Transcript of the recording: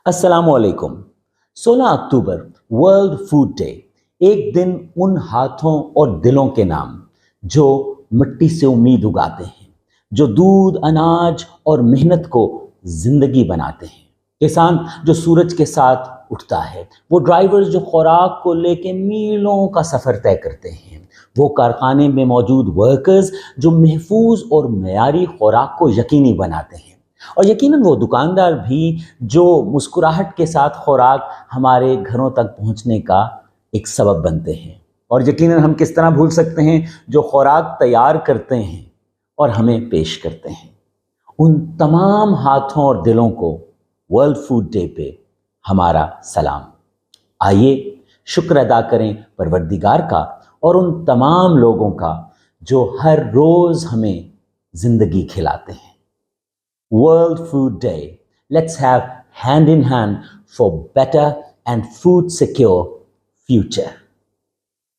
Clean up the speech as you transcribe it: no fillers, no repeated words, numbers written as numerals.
السلام علیکم۔ 16 اکتوبر world food day, ایک دن ان ہاتھوں اور دلوں کے نام جو مٹی سے امید اگاتے ہیں، جو دودھ، اناج اور محنت کو زندگی بناتے ہیں۔ کسان جو سورج کے ساتھ اٹھتا ہے، وہ ڈرائیورز جو خوراک کو لے کے میلوں کا سفر طے کرتے ہیں، وہ کارخانے میں موجود ورکرز جو محفوظ اور معیاری خوراک کو یقینی بناتے ہیں، اور یقیناً وہ دکاندار بھی جو مسکراہٹ کے ساتھ خوراک ہمارے گھروں تک پہنچنے کا ایک سبب بنتے ہیں۔ اور یقیناً ہم کس طرح بھول سکتے ہیں جو خوراک تیار کرتے ہیں اور ہمیں پیش کرتے ہیں۔ ان تمام ہاتھوں اور دلوں کو ورلڈ فوڈ ڈے پہ ہمارا سلام۔ آئیے شکر ادا کریں پروردگار کا اور ان تمام لوگوں کا جو ہر روز ہمیں زندگی کھلاتے ہیں۔ World Food Day. Let's have hand in hand for better and food secure future.